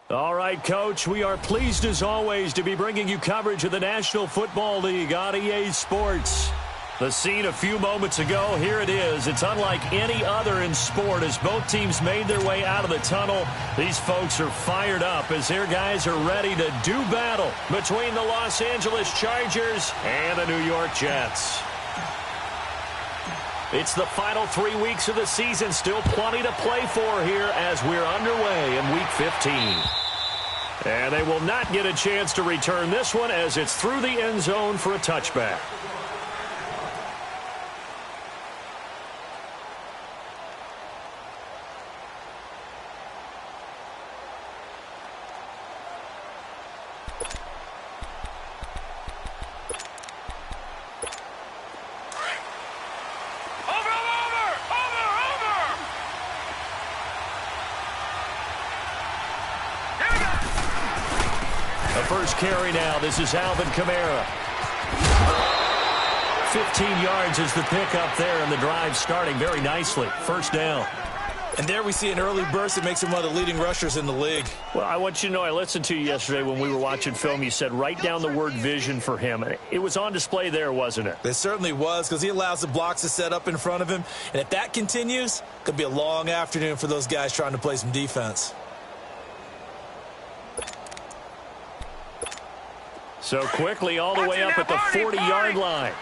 All right, Coach, we are pleased as always to be bringing you coverage of the National Football League on EA Sports. The scene a few moments ago, here it is. It's unlike any other in sport as both teams made their way out of the tunnel. These folks are fired up as their guys are ready to do battle between the Los Angeles Chargers and the New York Jets. It's the final 3 weeks of the season. Still plenty to play for here as we're underway in Week 15. And they will not get a chance to return this one as it's through the end zone for a touchback. First carry now. This is Alvin Kamara. 15 yards is the pickup there, and the drive starting very nicely. First down. And there we see an early burst that makes him one of the leading rushers in the league. Well, I want you to know, I listened to you yesterday when we were watching film. You said write down the word vision for him. It was on display there, wasn't it? It certainly was, because he allows the blocks to set up in front of him. And if that continues, it could be a long afternoon for those guys trying to play some defense. So quickly all the way up at the 40-yard line.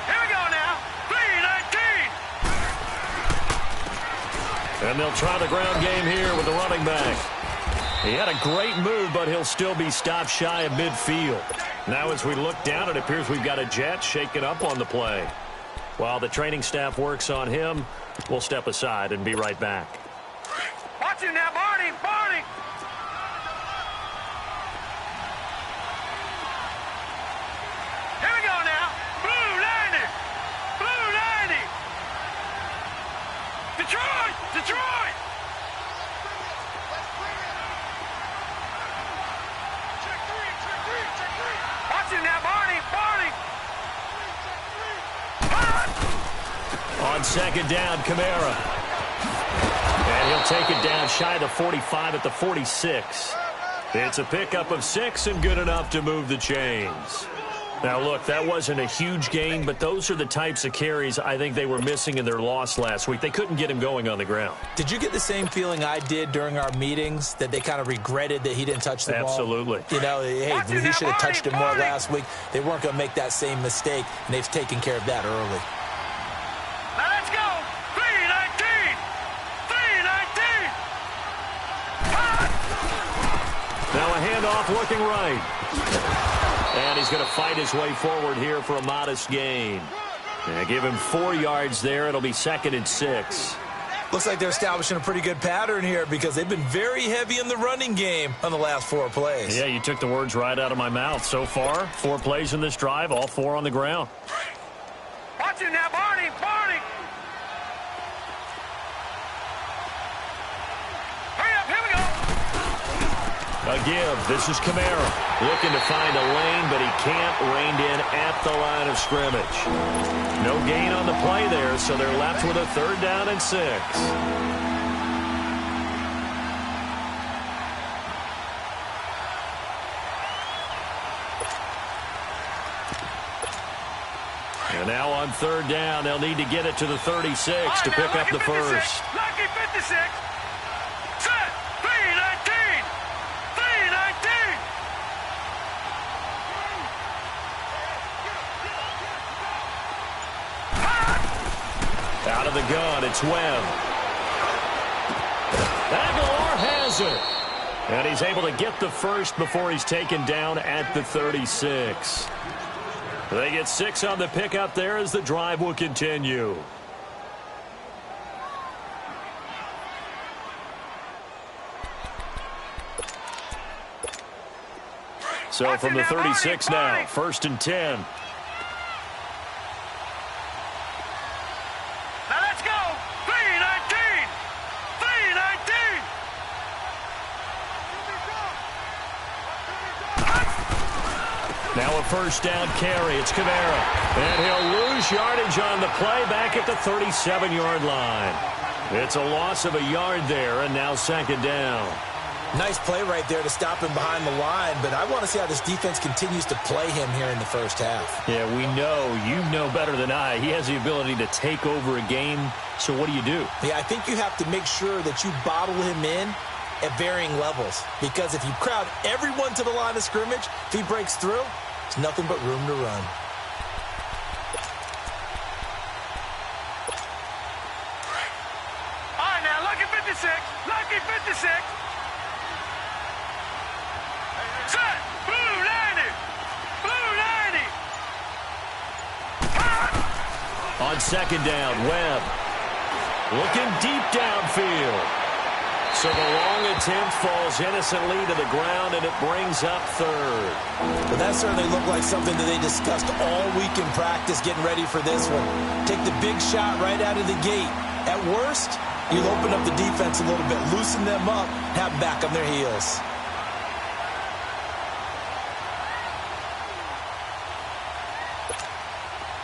Here we go now. 3-19. And they'll try the ground game here with the running back. He had a great move, but he'll still be stopped shy of midfield. Now as we look down, it appears we've got a Jet shaken up on the play. While the training staff works on him, we'll step aside and be right back. Watch him now, Barney, Barney. Here we go now. Blue 90. Blue 90. Detroit, Detroit. Check three. Watch him now, Barney, Barney. On second down, Kamara. And he'll take it down shy of the 45 at the 46. It's a pickup of 6 and good enough to move the chains. Now, look, that wasn't a huge gain, but those are the types of carries I think they were missing in their loss last week. They couldn't get him going on the ground. Did you get the same feeling I did during our meetings, that they kind of regretted that he didn't touch the ball? Absolutely. You know, hey, he should have touched it more last week. They weren't going to make that same mistake, and they've taken care of that early. Now let's go. 3-19. 3-19. Now a handoff looking right. And he's going to fight his way forward here for a modest gain. And give him 4 yards there. It'll be 2nd and 6. Looks like they're establishing a pretty good pattern here because they've been very heavy in the running game on the last 4 plays. Yeah, you took the words right out of my mouth. So far, 4 plays in this drive, all 4 on the ground. Watch him now, Barney, Barney. Hurry up, here we go. A give. This is Kamara. Looking to find a lane, but he can't. Reined in at the line of scrimmage. No gain on the play there, so they're left with a 3rd down and 6. And now on 3rd down, they'll need to get it to the 36 to pick up the first. Lucky 56. Set. 3-19. 3-19. Out of the gun, it's Webb. Aguilar has it. And he's able to get the first before he's taken down at the 36. They get 6 on the pickup there as the drive will continue. So from the 36 now, 1st and 10. Now let's go. 3-19. 3-19. Now a 1st down carry. It's Kamara. And he'll lose yardage on the play back at the 37-yard line. It's a loss of a yard there, and now second down. Nice play right there to stop him behind the line, but I want to see how this defense continues to play him here in the first half. Yeah, we know. You know better than I. He has the ability to take over a game, so what do you do? Yeah, I think you have to make sure that you bottle him in at varying levels, because if you crowd everyone to the line of scrimmage, if he breaks through, there's nothing but room to run. All right, now, lucky 56. Lucky 56. Set. Blue 90. Blue 90. On second down, Webb looking deep downfield. So the long attempt falls innocently to the ground, and it brings up third. Well, that certainly looked like something that they discussed all week in practice, getting ready for this one. Take the big shot right out of the gate. At worst, you'll open up the defense a little bit, loosen them up, have them back on their heels.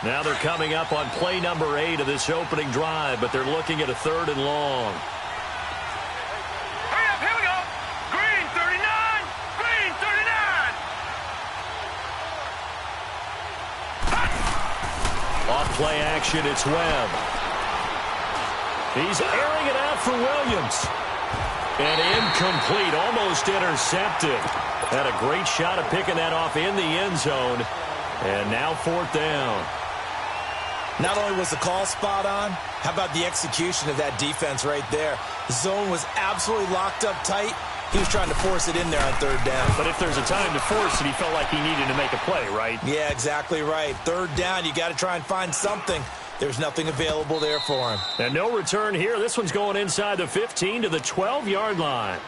Now they're coming up on play number 8 of this opening drive, but they're looking at a third and long. Hurry up, here we go. Green 39. Green 39. Off play action, it's Webb. He's airing it out for Williams. And incomplete, almost intercepted. Had a great shot at picking that off in the end zone. And now fourth down. Not only was the call spot on, how about the execution of that defense right there? The zone was absolutely locked up tight. He was trying to force it in there on third down. But if there's a time to force it, he felt like he needed to make a play, right? Yeah, exactly right. Third down, you got to try and find something. There's nothing available there for him. And no return here. This one's going inside the 15 to the 12-yard line.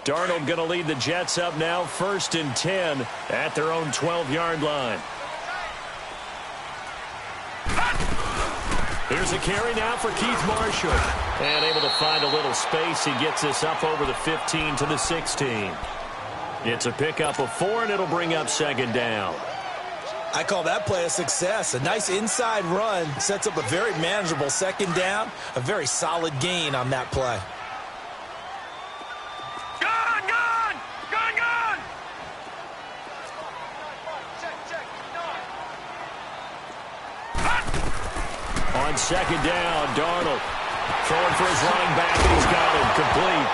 Darnold going to lead the Jets up now, 1st and 10 at their own 12-yard line. Here's a carry now for Keith Marshall. And able to find a little space. He gets this up over the 15 to the 16. It's a pickup of 4, and it'll bring up second down. I call that play a success. A nice inside run sets up a very manageable second down. A very solid gain on that play. On second down, Darnold throwing for his running back, and he's got it complete.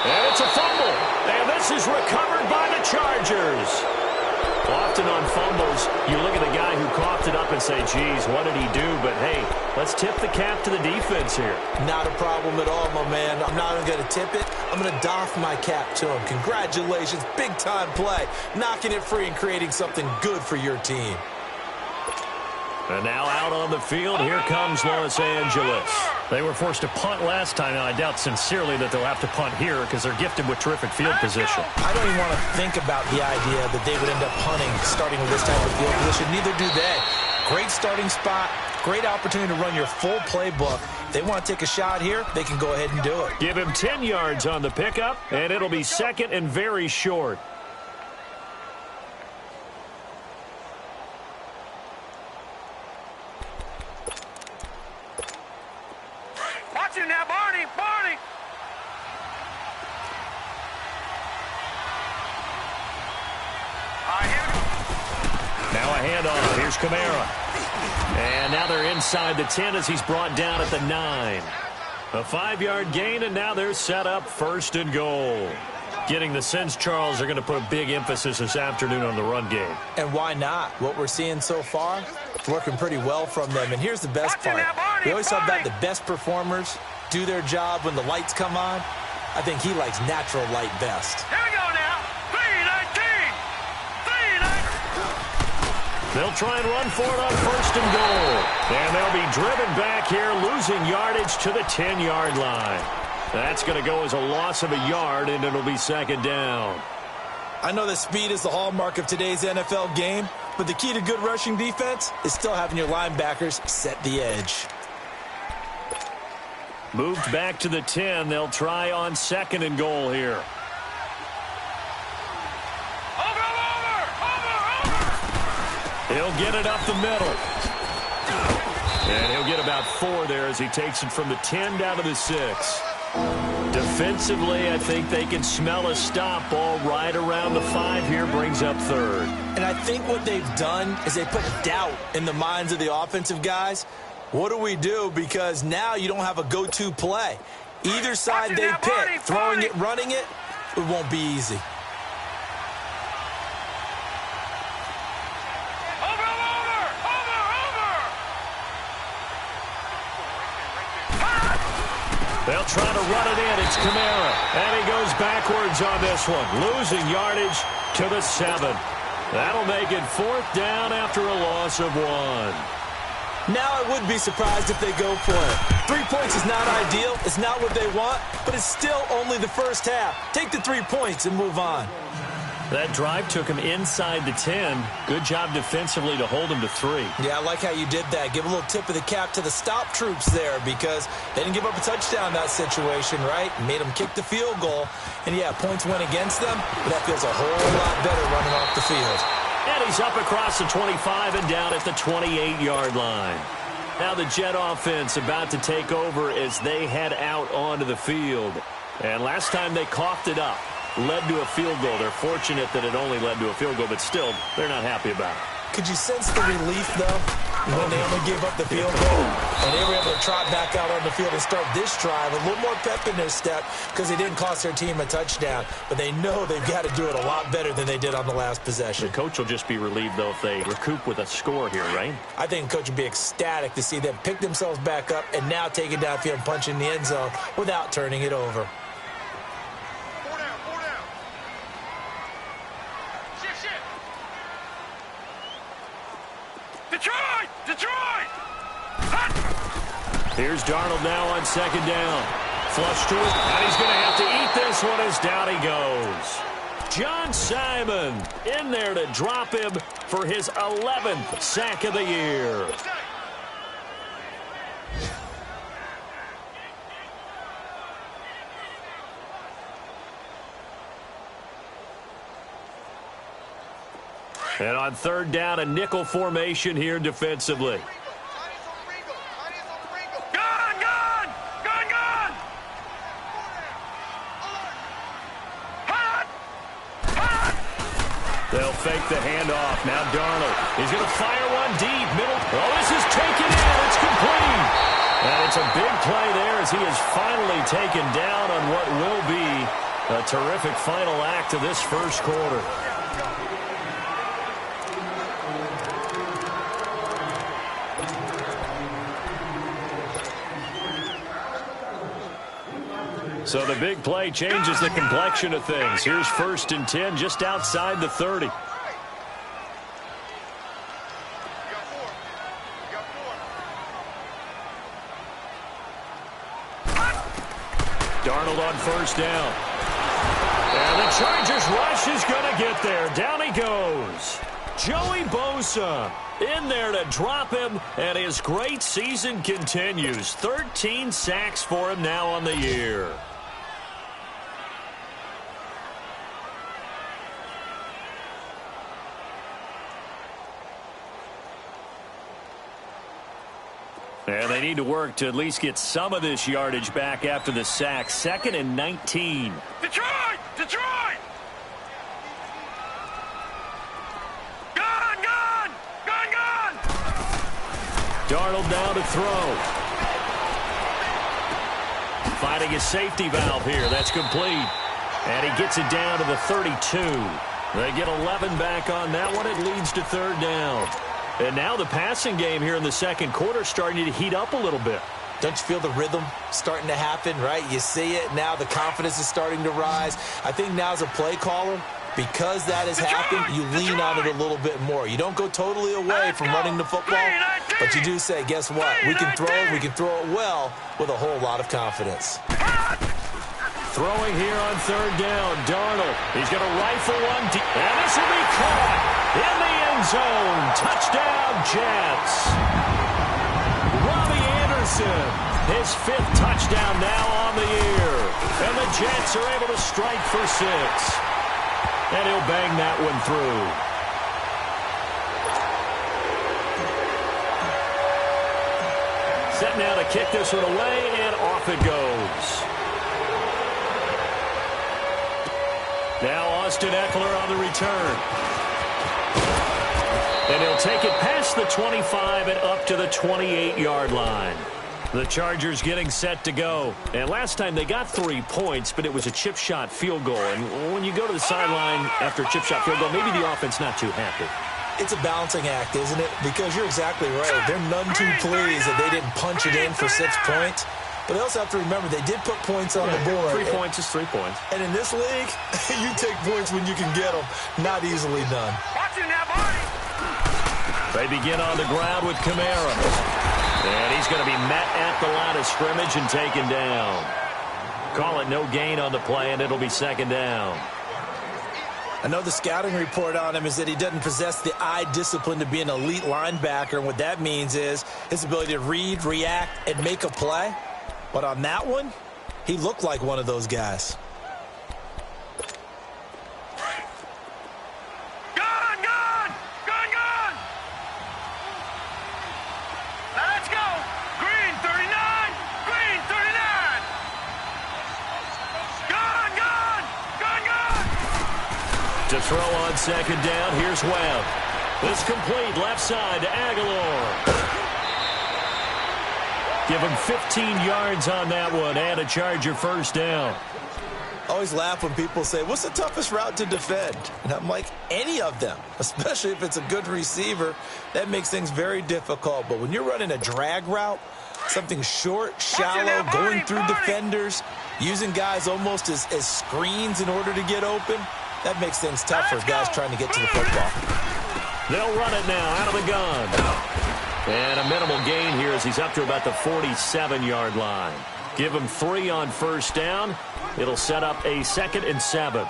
And it's a fumble, and this is recovered by the Chargers. Often on fumbles, you look at the guy who coughed it up and say, geez, what did he do? But, hey, let's tip the cap to the defense here. Not a problem at all, my man. I'm not even going to tip it. I'm going to doff my cap to him. Congratulations, big-time play. Knocking it free and creating something good for your team. And now out on the field, here comes Los Angeles. They were forced to punt last time, and I doubt sincerely that they'll have to punt here because they're gifted with terrific field position. I don't even want to think about the idea that they would end up punting starting with this type of field position. Neither do they. Great starting spot, great opportunity to run your full playbook. If they want to take a shot here, they can go ahead and do it. Give him 10 yards on the pickup, and it'll be second and very short. Watch him now, Barney. Barney. All right, here we go. Now a handoff. Here's Kamara. And now they're inside the 10 as he's brought down at the 9. A 5-yard gain, and now they're set up 1st and goal. Getting the sense, Charles, are going to put a big emphasis this afternoon on the run game. And why not? What we're seeing so far, working pretty well from them. And here's the best part. We always talk about the best performers do their job when the lights come on. I think he likes natural light best. Here we go now. 3-19. 3-19. They'll try and run for it on 1st and goal. And they'll be driven back here, losing yardage to the 10-yard line. That's going to go as a loss of a yard, and it'll be second down. I know that speed is the hallmark of today's NFL game, but the key to good rushing defense is still having your linebackers set the edge. Moved back to the 10. They'll try on 2nd and goal here. He'll get it up the middle. And he'll get about 4 there as he takes it from the 10 down to the 6. Defensively, I think they can smell a stop. Ball right around the 5 here, brings up 3rd. And I think what they've done is they put doubt in the minds of the offensive guys. What do we do? Because now you don't have a go-to play. Either side they pick, throwing it, running it, it won't be easy. They'll try to run it in. It's Kamara. And he goes backwards on this one. Losing yardage to the 7. That'll make it 4th down after a loss of 1. Now I would be surprised if they go for it. 3 points is not ideal. It's not what they want, but it's still only the first half. Take the 3 points and move on. That drive took him inside the 10. Good job defensively to hold him to 3. Yeah, I like how you did that. Give a little tip of the cap to the stop troops there because they didn't give up a touchdown in that situation, right? Made them kick the field goal. And, yeah, points went against them, but that feels a whole lot better running off the field. And he's up across the 25 and down at the 28-yard line. Now the Jet offense about to take over as they head out onto the field. And last time they coughed it up, led to a field goal. They're fortunate that it only led to a field goal, but still, they're not happy about it. Could you sense the relief, though, when they only gave up the field goal? And they were able to trot back out on the field and start this drive. A little more pep in their step because they didn't cost their team a touchdown. But they know they've got to do it a lot better than they did on the last possession. The coach will just be relieved, though, if they recoup with a score here, right? I think the coach would be ecstatic to see them pick themselves back up and now take it downfield and punch in the end zone without turning it over. Detroit! Here's Darnold now on 2nd down. Flush to it, and he's going to have to eat this one as down he goes. John Simon in there to drop him for his 11th sack of the year. And on 3rd down, a nickel formation here defensively. They'll fake the handoff. Now Darnold. He's going to fire one deep. Middle. Oh, this is taken in. It's complete. And it's a big play there as he is finally taken down on what will be a terrific final act of this first quarter. So the big play changes the complexion of things. Here's 1st and 10 just outside the 30. Darnold on 1st down. And the Chargers rush is going to get there. Down he goes. Joey Bosa in there to drop him, and his great season continues. 13 sacks for him now on the year. And they need to work to at least get some of this yardage back after the sack. 2nd and 19. Detroit! Gone! Darnold now to throw. Finding a safety valve here. That's complete. And he gets it down to the 32. They get 11 back on that one. It leads to 3rd down. And now the passing game here in the second quarter starting to heat up a little bit. Don't you feel the rhythm starting to happen, right? You see it now. The confidence is starting to rise. I think now as a play caller, because that has happened, you lean on it a little bit more. You don't go totally away from running the football, but you do say, guess what? We can throw it well with a whole lot of confidence. Throwing here on 3rd down, Darnold. He's going to rifle one deep, and this will be caught in the end zone. Touchdown, Jets. Robbie Anderson His 5th touchdown now on the year. And the Jets are able to strike for 6. And he'll bang that one through. Set now to kick this one away, and off it goes. Now Austin Eckler on the return. And he'll take it past the 25 and up to the 28-yard line. The Chargers getting set to go. And last time they got 3 points, but it was a chip shot field goal. And when you go to the sideline after a chip shot field goal, maybe the offense not too happy. It's a balancing act, isn't it? Because you're exactly right. They're none too pleased that they didn't punch it in for 6 points. But they also have to remember they did put points on the board. 3 points is 3 points. And in this league, you take points when you can get them. Not easily done. Watching that body. They begin on the ground with Kamara. And he's going to be met at the line of scrimmage and taken down. Call it no gain on the play, and it'll be 2nd down. I know the scouting report on him is that he doesn't possess the eye discipline to be an elite linebacker. And what that means is his ability to read, react, and make a play. But on that one, he looked like one of those guys. Gone, gone, gone, gone. Let's go. Green 39, green 39. Gone, gone, gone, gone. To throw on 2nd down, here's Webb. This complete left side to Aguilar. Give him 15 yards on that one and a Charger 1st down. I always laugh when people say, what's the toughest route to defend? And I'm like, any of them, especially if it's a good receiver. That makes things very difficult. But when you're running a drag route, something short, shallow, going through defenders, using guys almost as screens in order to get open, that makes things tough for guys trying to get to the football. They'll run it now out of the gun. And a minimal gain here as he's up to about the 47-yard line. Give him 3 on 1st down. It'll set up a 2nd and 7.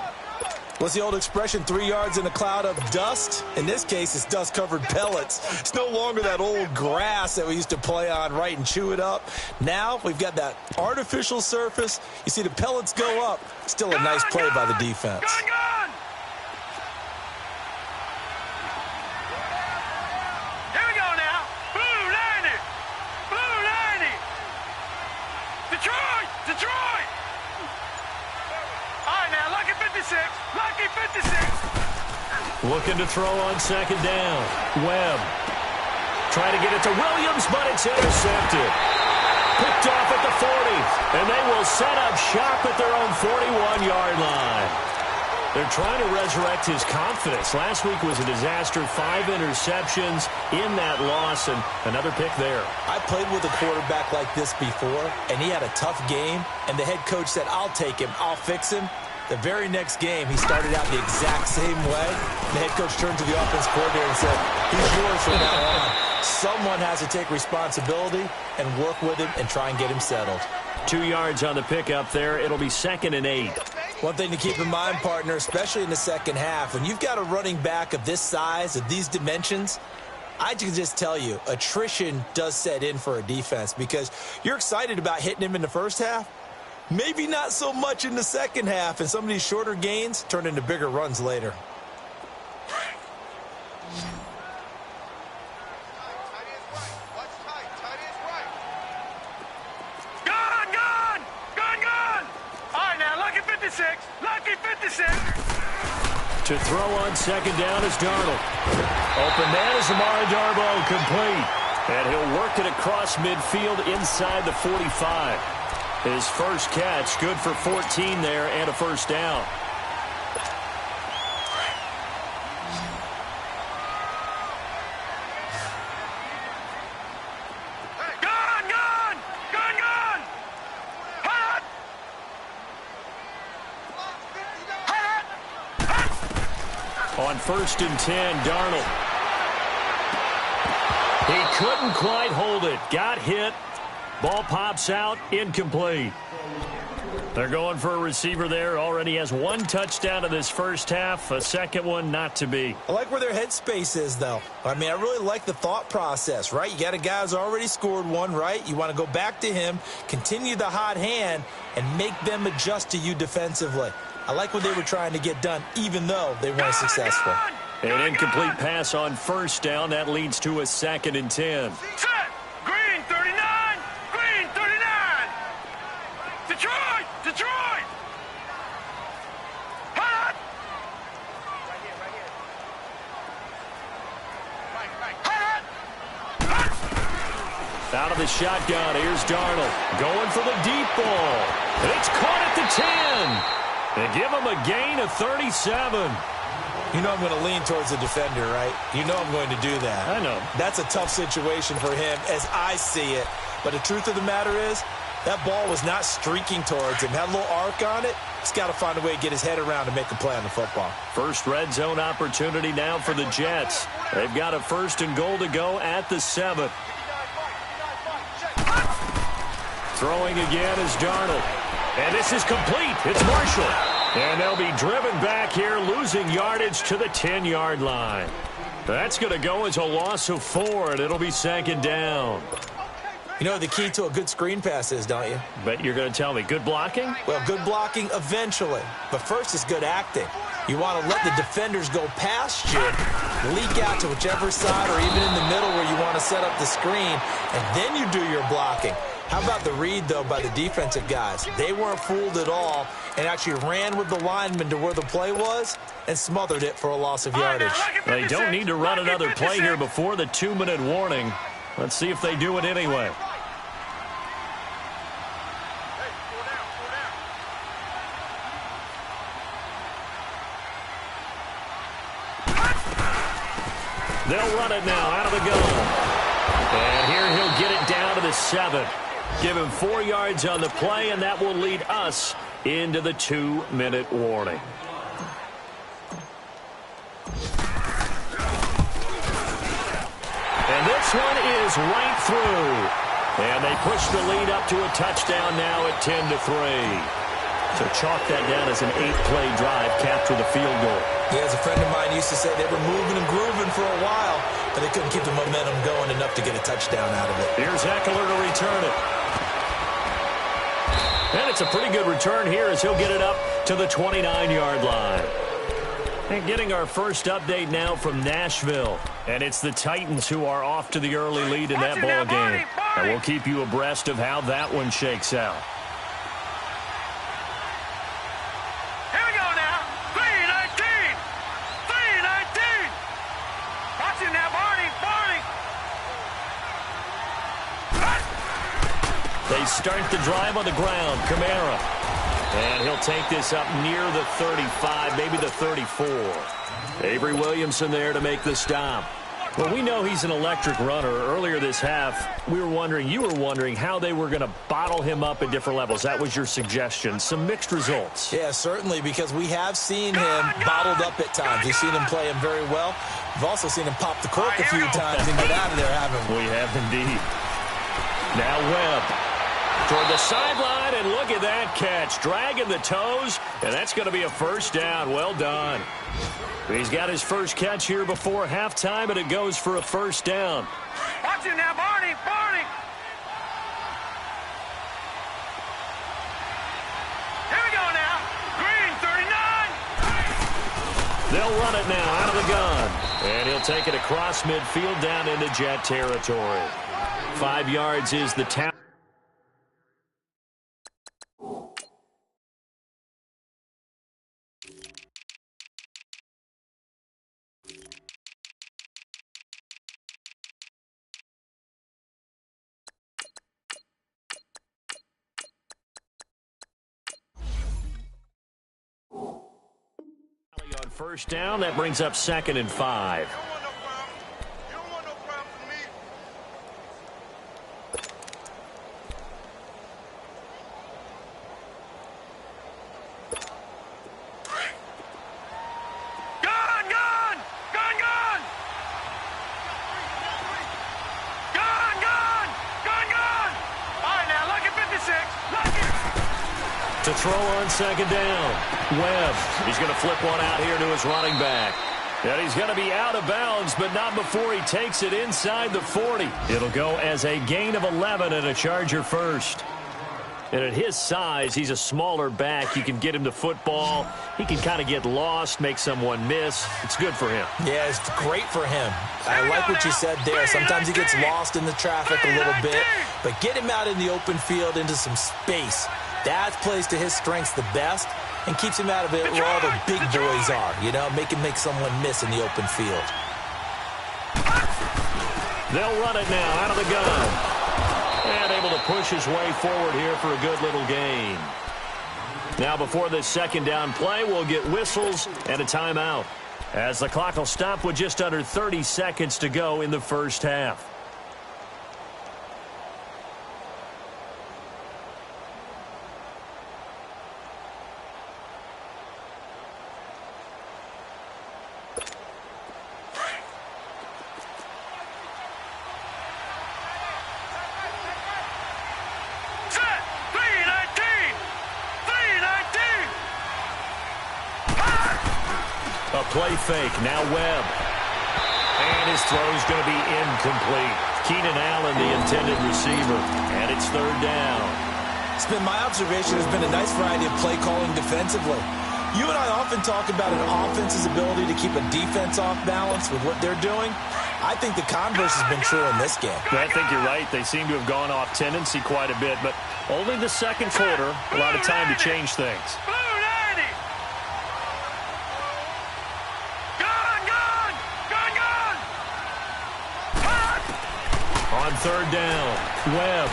What's the old expression, 3 yards in a cloud of dust? In this case, it's dust-covered pellets. It's no longer that old grass that we used to play on, right, and chew it up. Now we've got that artificial surface. You see the pellets go up. Still a nice play by the defense. Gone, gone. Here we go now. Blue 90. Blue 90. Detroit, Detroit. All right, now, lucky 56. Lucky 56. Looking to throw on 2nd down. Webb. Trying to get it to Williams, but it's intercepted. Picked off at the 40. And they will set up shop at their own 41-yard line. They're trying to resurrect his confidence. Last week was a disaster. 5 interceptions in that loss, and another pick there. I played with a quarterback like this before, and he had a tough game, and the head coach said, I'll take him, I'll fix him. The very next game, he started out the exact same way. The head coach turned to the offense coordinator and said, he's yours from now on. Someone has to take responsibility and work with him and try and get him settled. 2 yards on the pickup there. It'll be 2nd and 8. One thing to keep in mind, partner, especially in the second half, when you've got a running back of this size, of these dimensions, I can just tell you, attrition does set in for a defense because you're excited about hitting him in the first half. Maybe not so much in the second half, and some of these shorter gains turn into bigger runs later. Gone, gone, gone, gone. All right, now, lucky 56. Lucky 56. To throw on 2nd down is Darnold. Open man is Amari Darboh, complete. And he'll work it across midfield inside the 45. His first catch, good for 14 there and a 1st down. Gone, gone, gone, gone. Hot. Hot. On 1st and 10, Darnold. He couldn't quite hold it. Got hit. Ball pops out, incomplete. They're going for a receiver there. Already has one touchdown in this first half. A second one not to be. I like where their headspace is, though. I mean, I really like the thought process, right? You got a guy who's already scored one, right? You want to go back to him, continue the hot hand, and make them adjust to you defensively. I like what they were trying to get done, even though they weren't successful. An incomplete pass on first down. That leads to a 2nd and 10. Set. Green 39. Green 39. Detroit. Detroit. Hot. Hot. Out of the shotgun, here's Darnold. Going for the deep ball. And it's caught at the 10. They give him a gain of 37. You know I'm going to lean towards the defender, right? You know I'm going to do that. I know. That's a tough situation for him as I see it. But the truth of the matter is, that ball was not streaking towards him. Had a little arc on it. He's got to find a way to get his head around and make a play on the football. First red zone opportunity now for the Jets. They've got a 1st and goal to go at the 7th. Throwing again is Darnold. And this is complete. It's Marshall. And they'll be driven back here, losing yardage to the 10-yard line. That's going to go as a loss of 4, and it'll be 2nd down. You know what the key to a good screen pass is, don't you? Bet you're going to tell me good blocking? Well, good blocking eventually. But first is good acting. You want to let the defenders go past you, leak out to whichever side or even in the middle where you want to set up the screen, and then you do your blocking. How about the read, though, by the defensive guys? They weren't fooled at all and actually ran with the lineman to where the play was and smothered it for a loss of yardage. They don't need to run another play here before the 2-minute warning. Let's see if they do it anyway. They'll run it now out of the gun. And here he'll get it down to the 7. Give him 4 yards on the play, and that will lead us into the 2-minute warning. And this one is right through. And they push the lead up to a touchdown now at 10-3. So chalk that down as an 8-play drive, capture the field goal. Yeah, as a friend of mine used to say, they were moving and grooving for a while, but they couldn't keep the momentum going enough to get a touchdown out of it. Here's Eckler to return it. And it's a pretty good return here as he'll get it up to the 29-yard line. And getting our first update now from Nashville. And it's the Titans who are off to the early lead in that ball game. And we'll keep you abreast of how that one shakes out. Here we go now. 3-19. 3-19. Watch it now, Barney. Barney. They start the drive on the ground. Kamara. And he'll take this up near the 35, maybe the 34. Avery Williamson there to make the stop. Well, we know he's an electric runner. Earlier this half, you were wondering how they were going to bottle him up at different levels. That was your suggestion. Some mixed results. Yeah, certainly, because we have seen him bottled up at times. We've seen him play him very well. We've also seen him pop the cork a few times and get out of there, haven't we? We have indeed. Now Webb. Toward the sideline, and look at that catch. Dragging the toes, and that's going to be a first down. Well done. He's got his first catch here before halftime, and it goes for a first down. Watch it now, Barney. Barney. Here we go now. Green, 39. They'll run it now out of the gun. And he'll take it across midfield down into Jet territory. 5 yards is the tally. On first down, that brings up 2nd and 5. to throw on second down. Webb, he's going to flip one out here to his running back. And he's going to be out of bounds, but not before he takes it inside the 40. It'll go as a gain of 11 and a Charger first. And at his size, he's a smaller back. You can get him to football. He can kind of get lost, make someone miss. It's good for him. Yeah, it's great for him. I like what you said there. Sometimes he gets lost in the traffic a little bit, but get him out in the open field into some space. That plays to his strengths the best and keeps him out of it where all the big boys are. You know, make someone miss in the open field. They'll run it now out of the gun. And able to push his way forward here for a good little gain. Now before this second down play, we'll get whistles and a timeout, as the clock will stop with just under 30 seconds to go in the first half. Play fake, now Webb. And his throw's going to be incomplete. Keenan Allen, the intended receiver. And it's third down. It's been my observation. There's been a nice variety of play calling defensively. You and I often talk about an offense's ability to keep a defense off balance with what they're doing. I think the converse has been true in this game. I think you're right. They seem to have gone off tendency quite a bit, but only the second quarter, a lot of time to change things. On third down, Webb.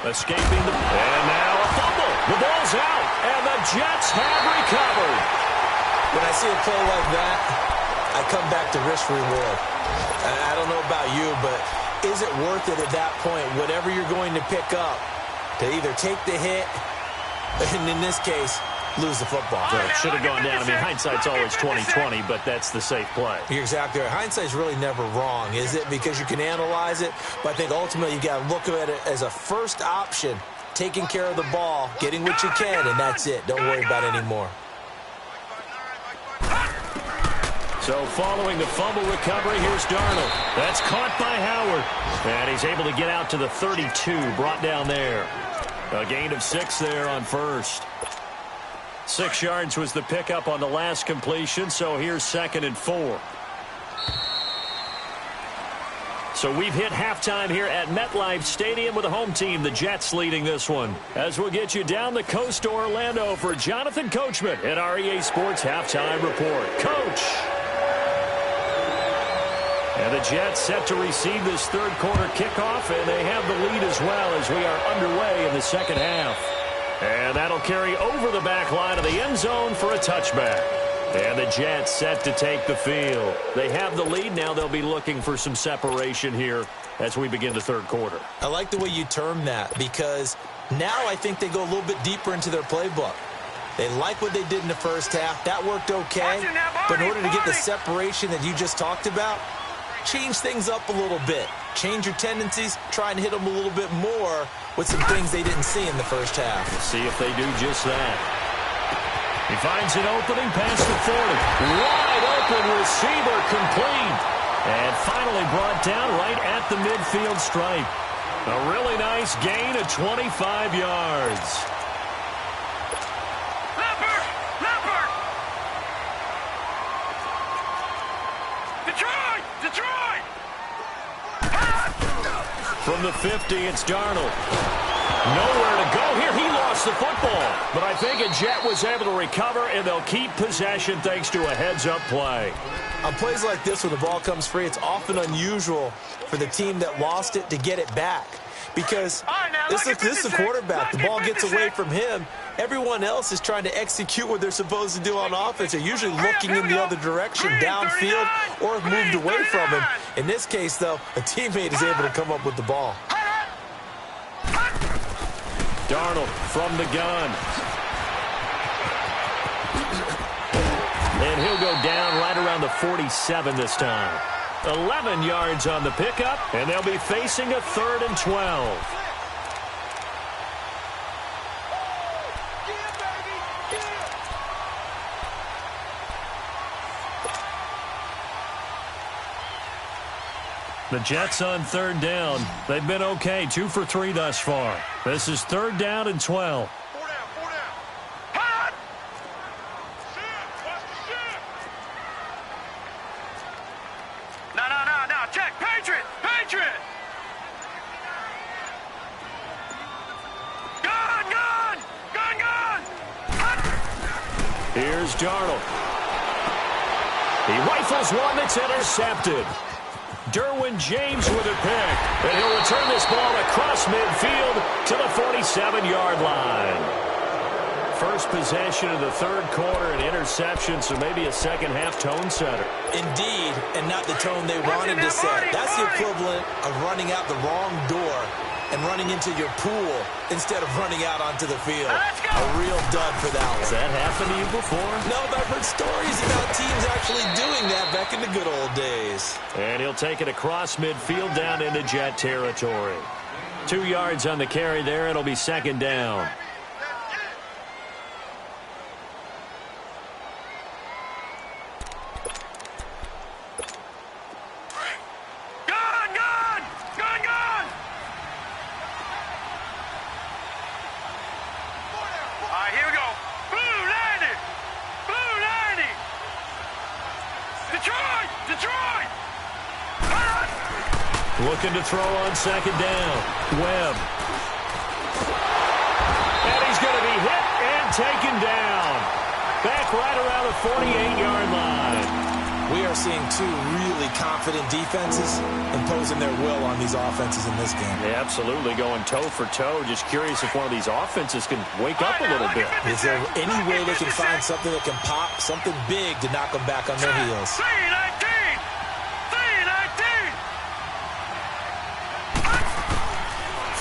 Escaping the... And now a fumble. The ball's out, and the Jets have recovered. When I see a play like that, I come back to risk reward. I don't know about you, but is it worth it at that point, whatever you're going to pick up, to either take the hit, and in this case, lose the football? Well, it should have gone down. I mean, hindsight's always 20/20, but that's the safe play. You're exactly right. Hindsight's really never wrong, is it? Because you can analyze it, but I think ultimately you got to look at it as a first option, taking care of the ball, getting what you can, and that's it. Don't worry about it anymore. So following the fumble recovery, here's Darnold. That's caught by Howard. And he's able to get out to the 32, brought down there. A gain of 6 there on first. 6 yards was the pickup on the last completion, so here's 2nd and 4. So we've hit halftime here at MetLife Stadium with the home team, the Jets, leading this one. As we'll get you down the coast to Orlando for Jonathan Coachman at our EA Sports Halftime Report. Coach! And the Jets set to receive this third quarter kickoff, and they have the lead as well as we are underway in the second half. And that'll carry over the back line of the end zone for a touchback. And the Jets set to take the field. They have the lead. Now they'll be looking for some separation here as we begin the third quarter. I like the way you term that, because now I think they go a little bit deeper into their playbook. They like what they did in the first half. That worked okay. But in order to get the separation that you just talked about, change things up a little bit. Change your tendencies, try and hit them a little bit more with some things they didn't see in the first half. We'll see if they do just that. He finds an opening past the 40. Wide open receiver complete. And finally brought down right at the midfield stripe. A really nice gain of 25 yards. From the 50, it's Darnold. Nowhere to go here. He lost the football. But I think a Jet was able to recover, and they'll keep possession thanks to a heads-up play. On plays like this, when the ball comes free, it's often unusual for the team that lost it to get it back. Because this is the quarterback. The ball gets away from him. Everyone else is trying to execute what they're supposed to do on offense. They're usually looking in the other direction, downfield, or have moved away from him. In this case, though, a teammate is able to come up with the ball. Darnold from the gun. And he'll go down right around the 47 this time. 11 yards on the pickup, and they'll be facing a 3rd and 12. The Jets on third down. They've been okay, 2 for 3 thus far. This is third down and 12. Four down. Hot! Shift! Watch the shift! No. Check! Patriot! Gun! Hot! Here's Darnold. He rifles one that's intercepted. Derwin James with a pick. And he'll return this ball across midfield to the 47-yard line. First possession of the third quarter, an interception, so maybe a second-half tone setter. Indeed, and not the tone they wanted to set. That's the equivalent of running out the wrong door and running into your pool instead of running out onto the field. A real dud for that one. Has that happened to you before? No, but I've heard stories about teams actually doing that back in the good old days. And he'll take it across midfield down into Jet territory. 2 yards on the carry there. It'll be second down. Gun! All right, here we go. Blue 90! Detroit! Hot! Looking to throw on second down. Webb. And he's going to be hit and taken down. Back right around the 48-yard line. We are seeing two really confident defenses imposing their will on these offenses in this game. They absolutely going toe for toe. Just curious if one of these offenses can wake up a little bit. Is there any way they can find something that can pop, something big to knock them back on their heels? 319!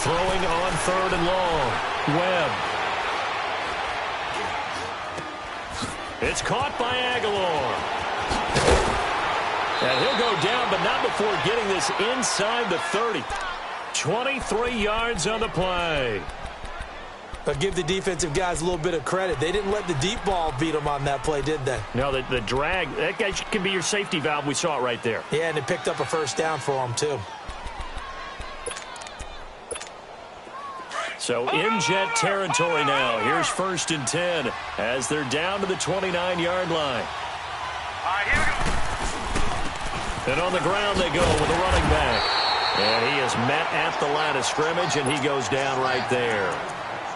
Throwing on third and long. Webb. It's caught by Aguilar. And he'll go down, but not before getting this inside the 30. 23 yards on the play. But give the defensive guys a little bit of credit. They didn't let the deep ball beat them on that play, did they? No, the drag, that guy can be your safety valve. We saw it right there. Yeah, and it picked up a first down for them, too. So in Jet territory now. Here's 1st and 10 as they're down to the 29-yard line. All right, here we go. And on the ground they go with a running back. And he is met at the line of scrimmage, and he goes down right there.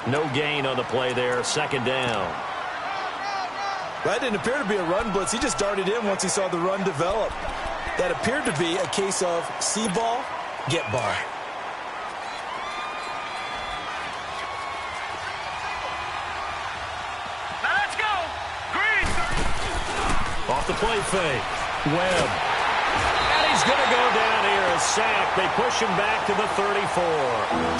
No gain on the play there. Second down. That didn't appear to be a run blitz. He just darted in once he saw the run develop. That appeared to be a case of see ball, get ball. Now let's go. Green. Off the play fake. Webb. And he's going to go down here. A sack. They push him back to the 34.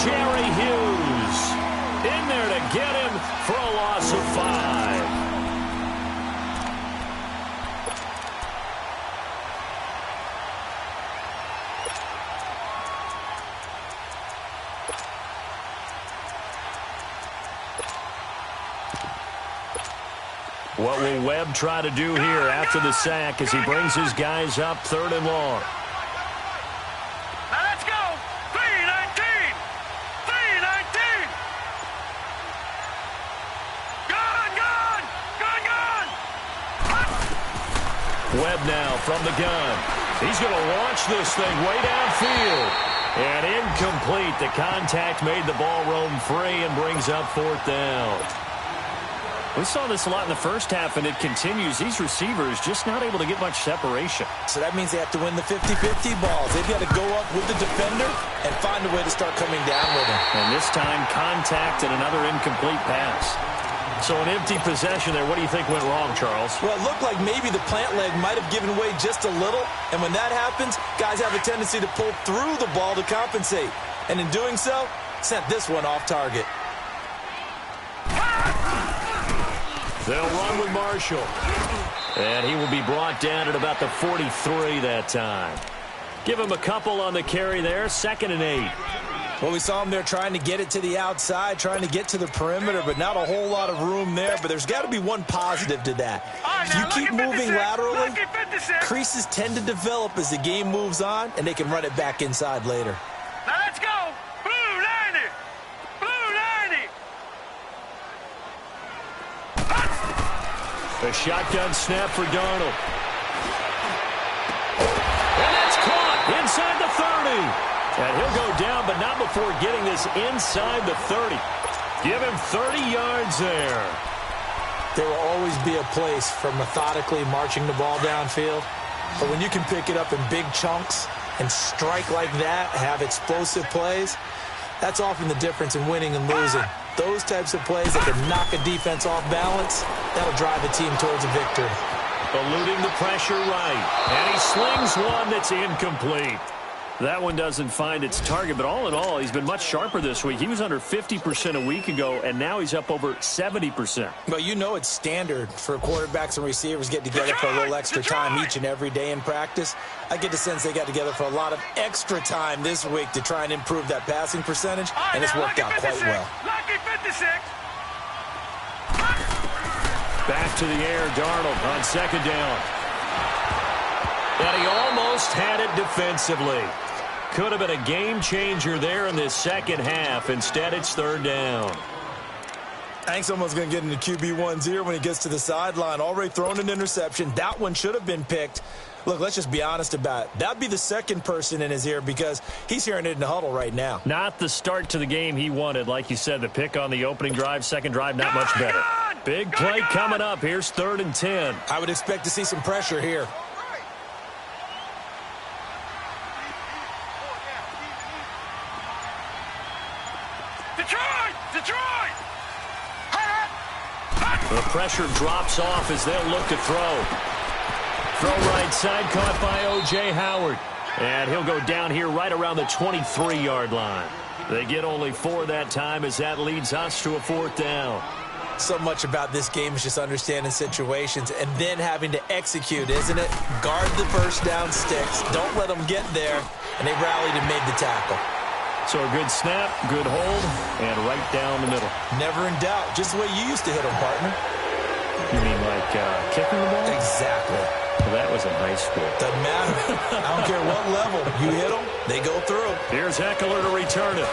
Jerry Hughes in there to get him for a loss of 5. What will Webb try to do here after the sack as he brings his guys up 3rd and long? Now let's go. 319. Gun. Webb now from the gun. He's going to launch this thing way downfield. And incomplete. The contact made the ball roam free and brings up 4th down. We saw this a lot in the first half, and it continues. These receivers just not able to get much separation. So that means they have to win the 50-50 balls. They've got to go up with the defender and find a way to start coming down with him. And this time, contact and another incomplete pass. So an empty possession there. What do you think went wrong, Charles? Well, it looked like maybe the plant leg might have given way just a little. And when that happens, guys have a tendency to pull through the ball to compensate. And in doing so, sent this one off target. They'll run with Marshall. And he will be brought down at about the 43 that time. Give him a couple on the carry there. 2nd and 8. Well, we saw him there trying to get it to the outside, trying to get to the perimeter, but not a whole lot of room there. But there's got to be one positive to that. If you keep moving laterally, creases tend to develop as the game moves on, and they can run it back inside later. Now let's go. Blue 90. Blue 90. A shotgun snap for Darnold. And that's caught inside the 30. And he'll go down, but not before getting this inside the 30. Give him 30 yards there. There will always be a place for methodically marching the ball downfield. But when you can pick it up in big chunks and strike like that, have explosive plays, that's often the difference in winning and losing. Those types of plays that can knock a defense off balance, that'll drive a team towards a victory. Eluding the pressure right. And he slings one that's incomplete. That one doesn't find its target, but all in all, he's been much sharper this week. He was under 50% a week ago, and now he's up over 70%. Well, you know it's standard for quarterbacks and receivers get together for a little extra time each and every day in practice. I get the sense they got together for a lot of extra time this week to try and improve that passing percentage, and it's worked out quite well. Lucky 56. Back to the air, Darnold on second down. And he almost had it defensively. Could have been a game changer there in this second half. Instead, it's third down. I think someone's going to get into QB1's ear when he gets to the sideline. Already thrown an interception. That one should have been picked. Look, let's just be honest about it. That'd be the second person in his ear because he's hearing it in the huddle right now. Not the start to the game he wanted. Like you said, the pick on the opening drive, second drive, not much better. Big play coming up. Here's 3rd and 10. I would expect to see some pressure here. Detroit! The pressure drops off as they'll look to throw. Throw right side, caught by O.J. Howard. And he'll go down here right around the 23-yard line. They get only 4 that time as that leads us to a 4th down. So much about this game is just understanding situations and then having to execute, isn't it? Guard the first down sticks. Don't let them get there. And they rallied and made the tackle. So a good snap, good hold, and right down the middle. Never in doubt. Just the way you used to hit them, partner. You mean like kicking the ball? Exactly. Well, that was in high school. Doesn't matter. I don't care what level. You hit them, they go through. Here's Eckler to return it.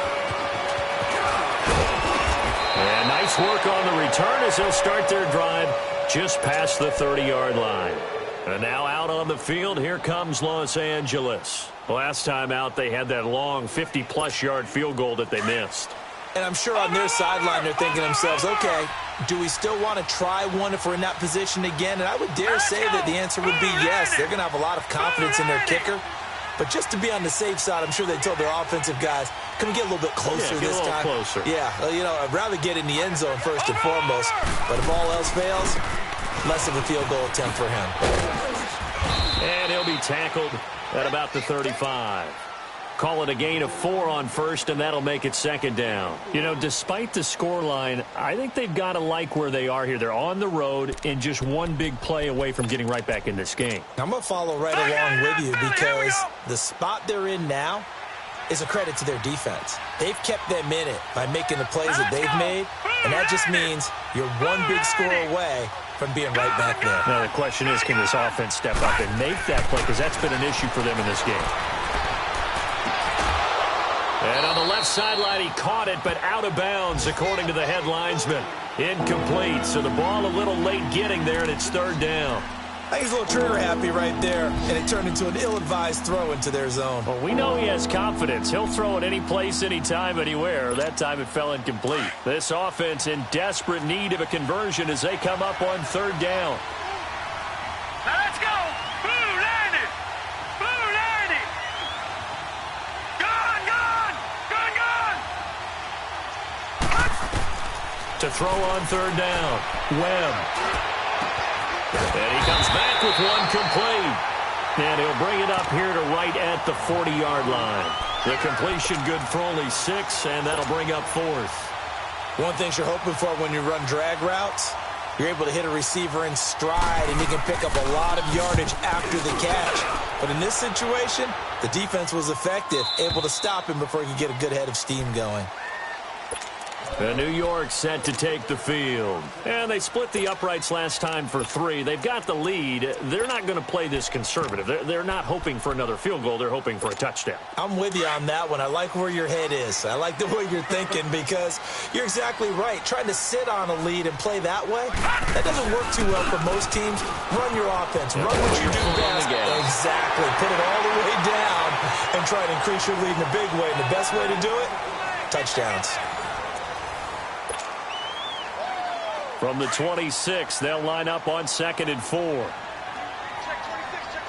And nice work on the return as they'll start their drive just past the 30-yard line. And now out on the field, here comes Los Angeles. Last time out, they had that long 50-plus yard field goal that they missed. And I'm sure on their sideline, they're thinking to themselves, okay, do we still want to try one if we're in that position again? And I would dare say that the answer would be yes. They're going to have a lot of confidence in their kicker. But just to be on the safe side, I'm sure they told their offensive guys, can we get a little bit closer this time? Closer. Yeah, well, you know, I'd rather get in the end zone first and foremost. But if all else fails, less of a field goal attempt for him. And he'll be tackled at about the 35. Call it a gain of 4 on first, and that'll make it 2nd down. You know, despite the scoreline, I think they've got to like where they are here. They're on the road and just one big play away from getting right back in this game. I'm going to follow right along with you because the spot they're in now is a credit to their defense. They've kept them in it by making the plays that they've made, and that just means you're one big score away from being right back there. Now, the question is, can this offense step up and make that play? Because that's been an issue for them in this game. And on the left sideline, he caught it, but out of bounds, according to the head linesman. Incomplete, so the ball a little late getting there, and it's 3rd down. I think he's a little trigger happy right there, and it turned into an ill-advised throw into their zone. Well, we know he has confidence. He'll throw it any place, anytime, anywhere. That time it fell incomplete. This offense in desperate need of a conversion as they come up on 3rd down. Now let's go. Blue 90. Blue 90. Gone. To throw on 3rd down. Webb. And he comes back with one complete. And he'll bring it up here to right at the 40-yard line. The completion good for only 6, and that'll bring up 4th. One thing you're hoping for when you run drag routes, you're able to hit a receiver in stride, and you can pick up a lot of yardage after the catch. But in this situation, the defense was effective, able to stop him before he could get a good head of steam going. New York set to take the field. And they split the uprights last time for 3. They've got the lead. They're not going to play this conservative. They're not hoping for another field goal. They're hoping for a touchdown. I'm with you on that one. I like where your head is. I like the way you're thinking because you're exactly right. Trying to sit on a lead and play that way, that doesn't work too well for most teams. Run your offense. Run what you do best. Exactly. Put it all the way down and try to increase your lead in a big way. And the best way to do it, touchdowns. From the 26, they'll line up on 2nd and 4. Check 26, check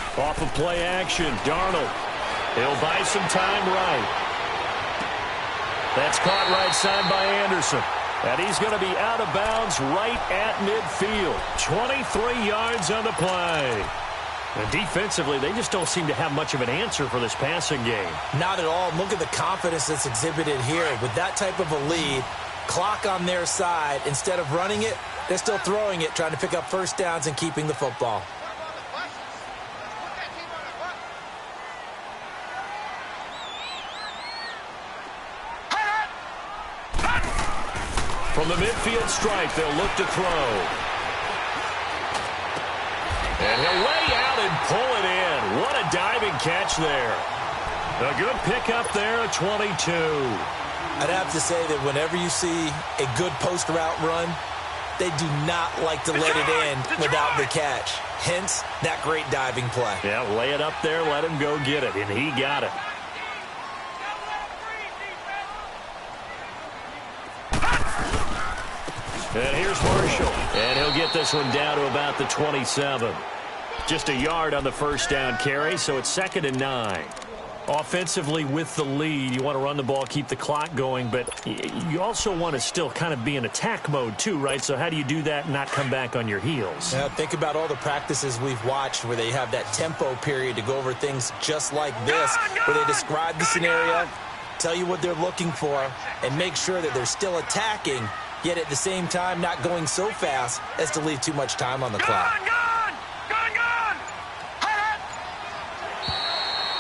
26. Off of play action, Darnold. He'll buy some time right. That's caught right side by Anderson. And he's going to be out of bounds right at midfield. 23 yards on the play. And defensively, they just don't seem to have much of an answer for this passing game. Not at all. Look at the confidence that's exhibited here. With that type of a lead, clock on their side, instead of running it, they're still throwing it, trying to pick up first downs and keeping the football. From the midfield stripe, they'll look to throw. And he'll lay out and pull it in. What a diving catch there. A good pickup there at 22. I'd have to say that whenever you see a good post route run, they do not like to let it in without the catch. Hence, that great diving play. Yeah, lay it up there, let him go get it, and he got it. And here's Marshall. And he'll get this one down to about the 27. Just a yard on the first down carry, so it's 2nd and 9. Offensively with the lead, you want to run the ball, keep the clock going, but you also want to still kind of be in attack mode too, right? So how do you do that and not come back on your heels? Now, think about all the practices we've watched where they have that tempo period to go over things just like this, where they describe the scenario, tell you what they're looking for, and make sure that they're still attacking, yet at the same time not going so fast as to leave too much time on the clock.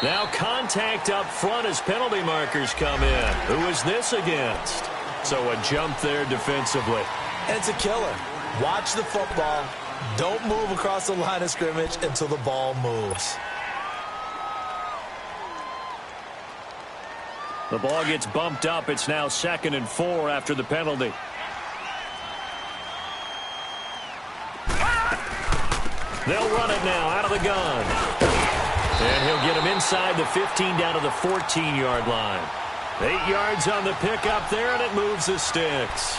Now contact up front as penalty markers come in. Who is this against? So a jump there defensively. And it's a killer. Watch the football. Don't move across the line of scrimmage until the ball moves. The ball gets bumped up. It's now 2nd and 4 after the penalty. They'll run it now out of the gun. And he'll get him inside the 15 down to the 14-yard line. 8 yards on the pickup there, and it moves the sticks.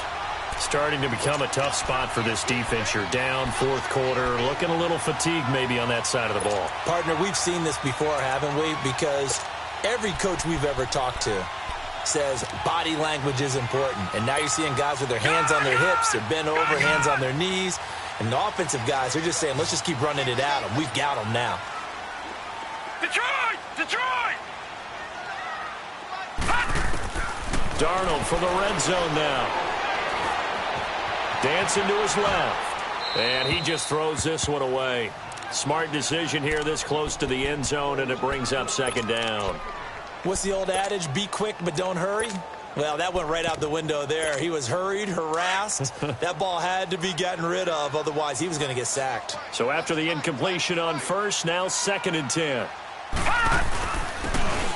Starting to become a tough spot for this defense. You're down 4th quarter, looking a little fatigued maybe on that side of the ball. Partner, we've seen this before, haven't we? Because every coach we've ever talked to says body language is important. And now you're seeing guys with their hands on their hips, they're bent over, hands on their knees. And the offensive guys, they're just saying, let's just keep running it at them. We've got them now. Detroit! Detroit! Darnold for the red zone now. Dancing to his left. And he just throws this one away. Smart decision here this close to the end zone, and it brings up 2nd down. What's the old adage? Be quick, but don't hurry. Well, that went right out the window there. He was hurried, harassed. That ball had to be gotten rid of, otherwise he was going to get sacked. So after the incompletion on first, now 2nd and 10.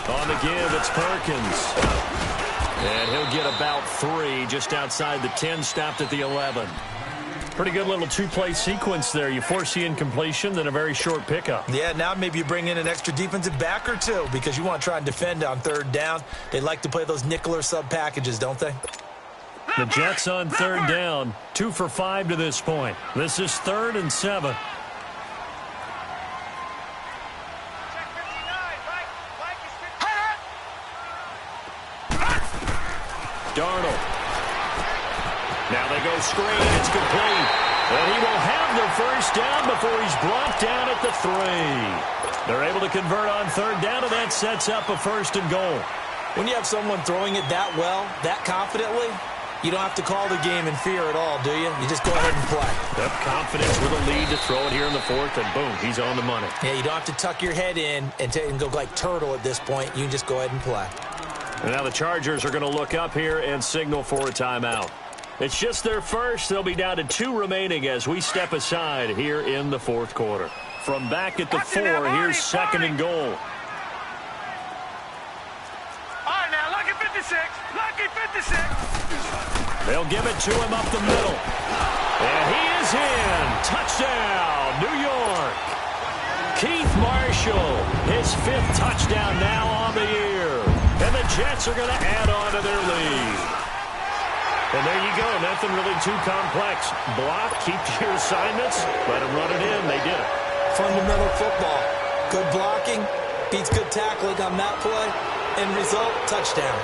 On the give, it's Perkins. And he'll get about 3 just outside the 10, stopped at the 11. Pretty good little 2-play sequence there. You force the incompletion, then a very short pickup. Yeah, now maybe you bring in an extra defensive back or two because you want to try and defend on 3rd down. They like to play those nickel or sub packages, don't they? The Jets on 3rd down, 2 for 5 to this point. This is 3rd and 7. Darnold. Now they go screen. It's complete. And he will have the first down before he's brought down at the 3. They're able to convert on 3rd down, and that sets up a 1st and goal. When you have someone throwing it that well, that confidently, You don't have to call the game in fear at all, do you? You just go ahead and play. Yep, confidence with a lead to throw it here in the fourth, and boom, he's on the money. Yeah, you don't have to tuck your head in and go like turtle at this point. You can just go ahead and play. And now the Chargers are going to look up here and signal for a timeout. It's just their first. They'll be down to 2 remaining as we step aside here in the fourth quarter. From back at the 4, here's 2nd and goal. All right, now, lucky 56. Lucky 56. They'll give it to him up the middle. And he is in. Touchdown, New York. Keith Marshall, his 5th touchdown now on the year. And the Jets are going to add on to their lead. And there you go. Nothing really too complex. Block, keep your assignments, let them run it in. They did it. Fundamental football. Good blocking beats good tackling on that play. End result, touchdown.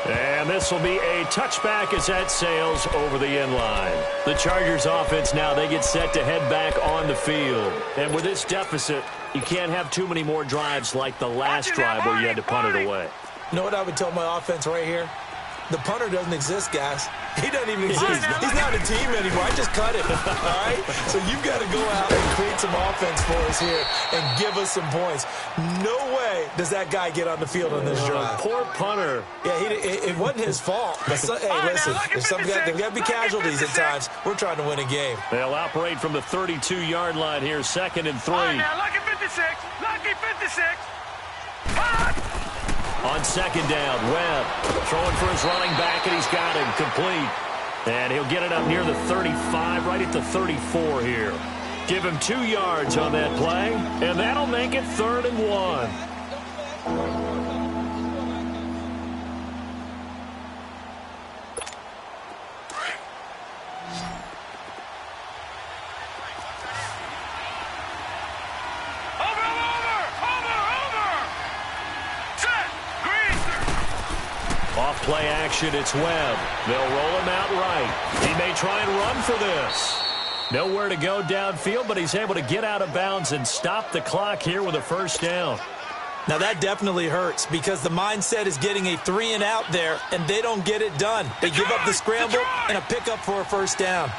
And this will be a touchback as that sails over the end line. The Chargers offense now, they get set to head back on the field. And with this deficit, you can't have too many more drives like the last drive where you had to punt it away. You know what I would tell my offense right here? The punter doesn't exist, guys. He doesn't even exist. He's not a team anymore. I just cut him, all right? So you've got to go out and create some offense for us here and give us some points. No way does that guy get on the field on this drive. Poor punter. Yeah, it wasn't his fault. But hey, listen, there's got to be casualties at times. We're trying to win a game. They'll operate from the 32-yard line here, 2nd and 3. All right, now, lucky 56. Lucky 56. On 2nd down, Webb throwing for his running back, and he's got him complete. And he'll get it up near the 35, right at the 34 here. Give him 2 yards on that play, and that'll make it 3rd and 1. Play action, it's Webb. They'll roll him out right. He may try and run for this. Nowhere to go downfield, but he's able to get out of bounds and stop the clock here with a 1st down. Now that definitely hurts because the mindset is getting a 3 and out there, and they don't get it done. They give up the scramble and a pickup for a 1st down.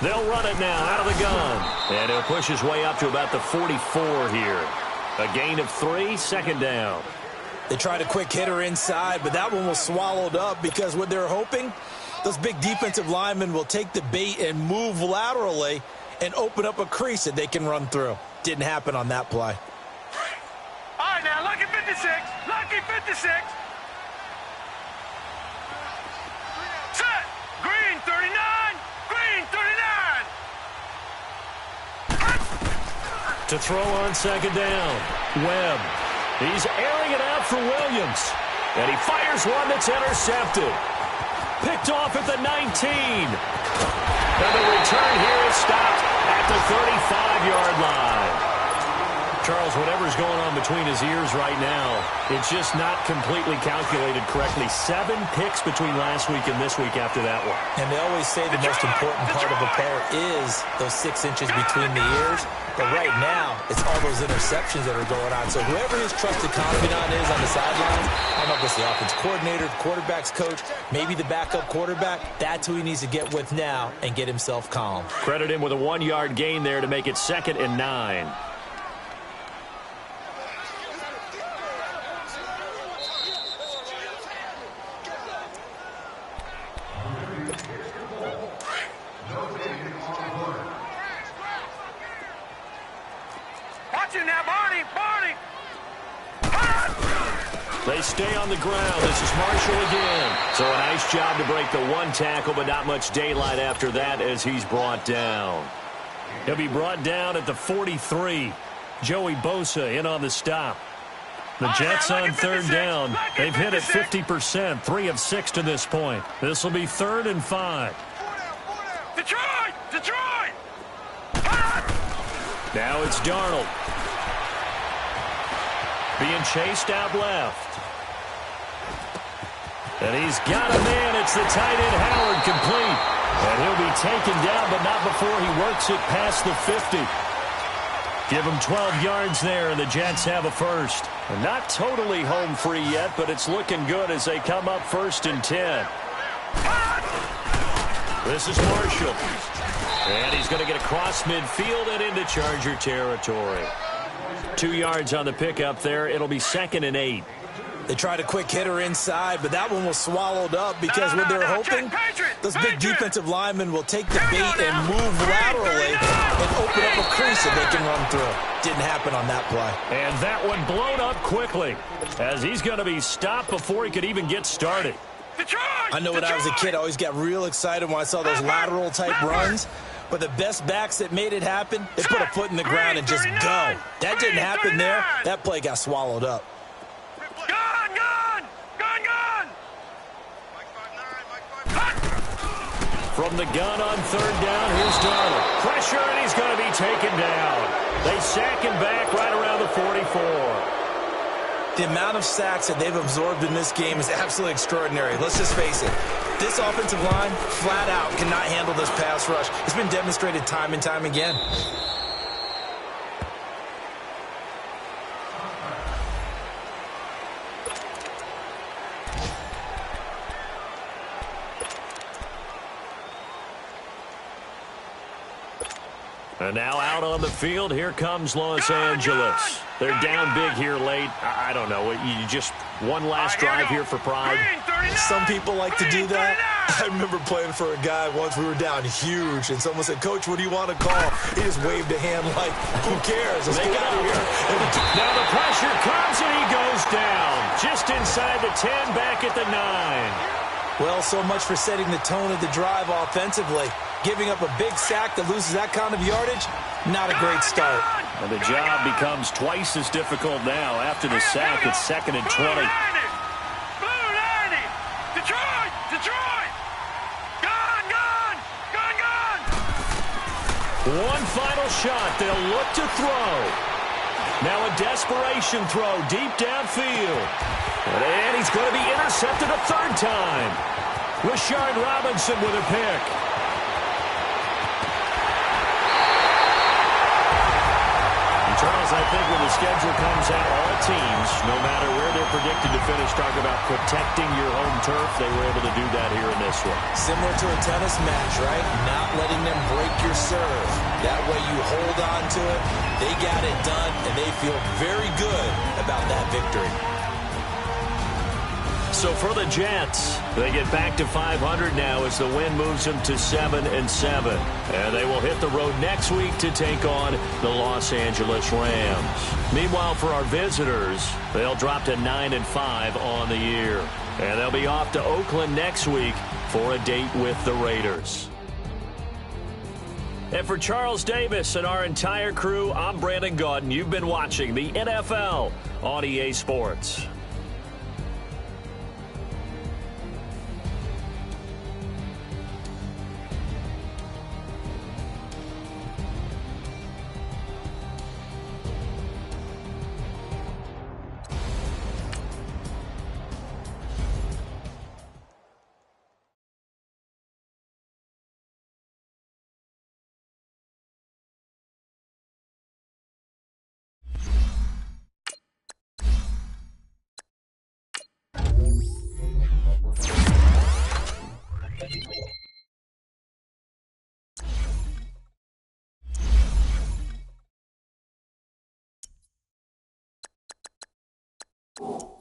They'll run it now out of the gun. And he'll push his way up to about the 44 here. A gain of 3, 2nd down. They tried a quick hitter inside, but that one was swallowed up because what they're hoping, those big defensive linemen will take the bait and move laterally and open up a crease that they can run through. Didn't happen on that play. All right, now, lucky 56. Lucky 56. Set. Green 39. Green 39. To throw on 2nd down. Webb. He's airing it out for Williams. And he fires one that's intercepted. Picked off at the 19. And the return here is stopped at the 35-yard line. Charles, whatever's going on between his ears right now, it's just not completely calculated correctly. 7 picks between last week and this week after that one. And they always say the most important part of a player is those 6 inches between the ears. But right now, it's all those interceptions that are going on. So whoever his trusted confidant is on the sidelines, I don't know if it's the offense coordinator, the quarterback's coach, maybe the backup quarterback, that's who he needs to get with now and get himself calm. Credit him with a 1-yard gain there to make it 2nd and 9. They stay on the ground. This is Marshall again. So a nice job to break the 1 tackle, but not much daylight after that as he's brought down. He'll be brought down at the 43. Joey Bosa in on the stop. The Jets on 3rd down. They've hit it 50%, 3 of 6 to this point. This will be 3rd and 5. Detroit! Detroit! Now it's Darnold. being chased out left. And he's got a man. It's the tight end, Howard, complete. And he'll be taken down, but not before he works it past the 50. Give him 12 yards there, and the Jets have a first. They're not totally home free yet, but it's looking good as they come up 1st and 10. This is Marshall. And he's going to get across midfield and into Charger territory. 2 yards on the pickup there. It'll be 2nd and 8. They tried a quick hitter inside, but that one was swallowed up because what they're hoping, those big defensive linemen will take the bait and move laterally and open up a crease that they can run through. Didn't happen on that play. And that one blown up quickly as he's going to be stopped before he could even get started. I know when I was a kid, I always got real excited when I saw those lateral type runs. But the best backs that made it happen, they put a foot in the ground and just go. That didn't happen there. That play got swallowed up. From the gun on 3rd down, here's Darnold. Pressure, and he's going to be taken down. They sack him back right around the 44. The amount of sacks that they've absorbed in this game is absolutely extraordinary. Let's just face it. This offensive line, flat out, cannot handle this pass rush. It's been demonstrated time and time again. And now out on the field, here comes Los Angeles. They're down big here late. I don't know. You just one last drive here for pride. Some people like to do that. I remember playing for a guy once. We were down huge, and someone said, "Coach, what do you want to call?" He just waved a hand like, "Who cares? Let's get out of here." Now the pressure comes, and he goes down. Just inside the 10, back at the 9. Well, so much for setting the tone of the drive offensively. Giving up a big sack that loses that kind of yardage, not a great start. And the job becomes twice as difficult now. After the sack, it's 2nd and 20. Detroit! Gone! One final shot. They'll look to throw. Now a desperation throw deep downfield. And he's going to be intercepted a 3rd time. Rashard Robinson with a pick. Charles, I think when the schedule comes out, all teams, no matter where they're predicted to finish, talk about protecting your home turf. They were able to do that here in this one. Similar to a tennis match, right? Not letting them break your serve. That way you hold on to it. They got it done, and they feel very good about that victory. So for the Jets, they get back to 500 now as the win moves them to 7-7. And they will hit the road next week to take on the Los Angeles Rams. Meanwhile, for our visitors, they'll drop to 9-5 on the year. And they'll be off to Oakland next week for a date with the Raiders. And for Charles Davis and our entire crew, I'm Brandon Gaudin. You've been watching the NFL on EA Sports. You